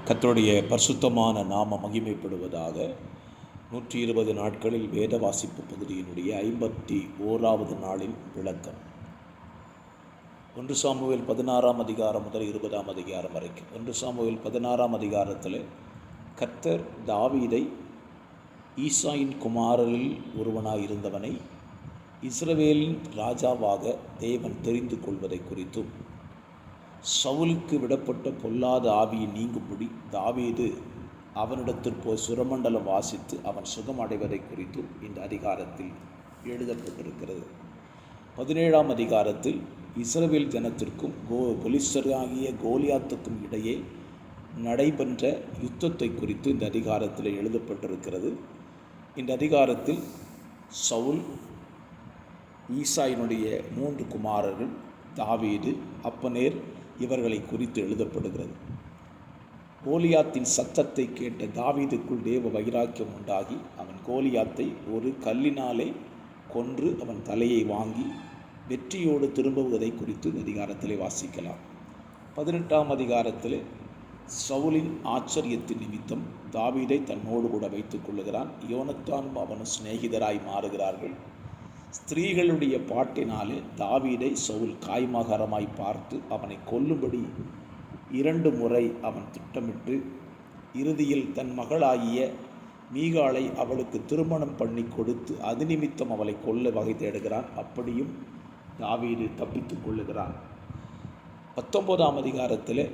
கர்த்தருடைய பரிசுத்தமான நாம மகிமைப்படுவதாக. 120 நாட்களில் வேத வாசிப்பு பகுதியினுடைய 51வது நாளின் விளக்கம். 1 சாமுவேல் 16ஆம் அதிகாரம் முதல் 20ஆம் அதிகாரம் வரைக்கும். 1 சாமுவேல் 16ஆம் அதிகாரத்தில் கர்த்தர் தாவீதை ஈசாயின் குமாரரில் ஒருவனாய் இருந்தவனை இஸ்ரவேலின் ராஜாவாக தேவன் தெரிந்து கொள்வதை குறித்தும், சவுலுக்கு விடப்பட்ட பொல்லாத ஆவியை நீங்கும்படி தாவீது அவனிடத்தில் போய் சுரமண்டலம் வாசித்து அவன் சுகம் அடைவதை குறித்தும் இந்த அதிகாரத்தில் எழுதப்பட்டிருக்கிறது. 17ஆம் அதிகாரத்தில் இஸ்ரவேல் ஜனத்திற்கும் பெலிஸ்தராகிய கோலியாத்துக்கும் இடையே நடைபெற்ற யுத்தத்தை குறித்து இந்த அதிகாரத்தில் எழுதப்பட்டிருக்கிறது. இந்த அதிகாரத்தில் சவுல், ஈசாயினுடைய 3 குமாரர்கள், தாவீது, அப்னேர் இவர்களை குறித்து எழுதப்படுகிறது. கோலியாத்தின் சத்தத்தை கேட்ட தாவீதுக்குள் தேவ வைராக்கியம் உண்டாகி அவன் கோலியாத்தை ஒரு கல்லினாலே கொன்று அவன் தலையை வாங்கி வெற்றியோடு திரும்புவதை குறித்து இந்த அதிகாரத்திலே வாசிக்கலாம். 18ஆம் அதிகாரத்தில் சவுலின் ஆச்சரியத்தின் நிமித்தம் தாவீதை தன்னோடு கூட வைத்துக் கொள்ளுகிறான். யோனத்தானும் அவனும் சிநேகிதராய் மாறுகிறார்கள். ஸ்திரீகளுடைய பாட்டினாலே தாவீதை சவுல் காய்மகரமாய் பார்த்து அவனை கொல்லும்படி 2 முறை அவன் திட்டமிட்டு இறுதியில் தன் மகளாகிய மீகாளை அவளுக்கு திருமணம் பண்ணி கொடுத்து அது நிமித்தம் அவளை கொல்ல வகை தேடுகிறான். அப்படியும் தாவீது தப்பித்துக் கொள்ளுகிறான். 19ஆம் அதிகாரத்தில்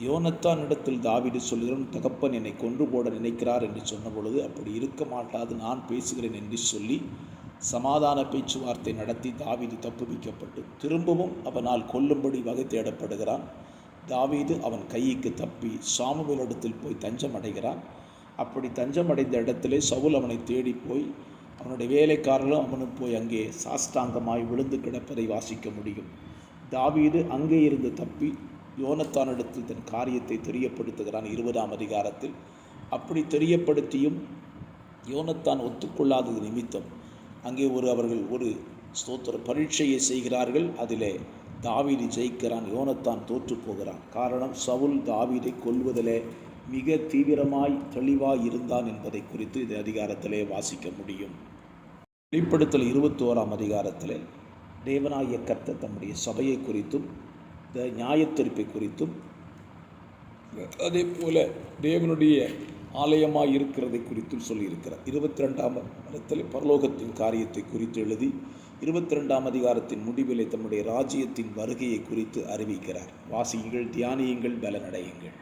யோனத்தான் இடத்தில் தாவீது சொல்கிறான், தகப்பன் என்னை கொன்று போட நினைக்கிறார் என்று சொன்ன பொழுது, அப்படி இருக்க மாட்டாது, நான் பேசுகிறேன் என்று சொல்லி சமாதான பேச்சுவார்த்தை நடத்தி தாவீது தப்புவிக்கப்பட்டு திரும்பவும் அவனால் கொல்லும்படி வகை தேடப்படுகிறான். தாவீது அவன் கைக்கு தப்பி சாமுவேலிடத்தில் போய் தஞ்சம் அடைகிறான். அப்படி தஞ்சம் அடைந்த இடத்திலே சவுல் அவனை தேடி போய் அவனுடைய வேலைக்காரர்களும் அவனும் போய் அங்கே சாஷ்டாங்கமாய் விழுந்து கிடப்பதை வாசிக்க முடியும். தாவீது அங்கே இருந்து தப்பி யோனத்தானிடத்தில் தன் காரியத்தை தெரியப்படுத்துகிறான் 20ஆம் அதிகாரத்தில். அப்படி தெரியப்படுத்தியும் யோனத்தான் ஒத்துக்கொள்ளாதது நிமித்தம் அங்கே அவர்கள் ஒரு ஸ்தோத்திர பரீட்சையை செய்கிறார்கள். அதிலே தாவீது ஜெயிக்கிறான், யோனத்தான் தோற்று போகிறான். காரணம், சவுல் தாவீதை கொல்வதிலே மிக தீவிரமாய் தெளிவாய் இருந்தான் என்பதை குறித்து இந்த அதிகாரத்திலே வாசிக்க முடியும். வெளிப்படுத்தல் 21ஆம் அதிகாரத்தில் தேவனாகிய கர்த்தர் தம்முடைய சபையை குறித்தும் நியாயத்தீர்ப்பை குறித்தும், அதே போல தேவனுடைய ஆலயமாய் இருக்கிறதை குறித்தும் சொல்லியிருக்கிறார். 22ஆம் அதிகாரத்தில் பரலோகத்தின் காரியத்தை குறித்து எழுதி 22ஆம் அதிகாரத்தின் முடிவிலே தம்முடைய ராஜ்யத்தின் வருகையை குறித்து அறிவிக்கிறார். வாசியுங்கள், தியானியுங்கள், பலனடையுங்கள்.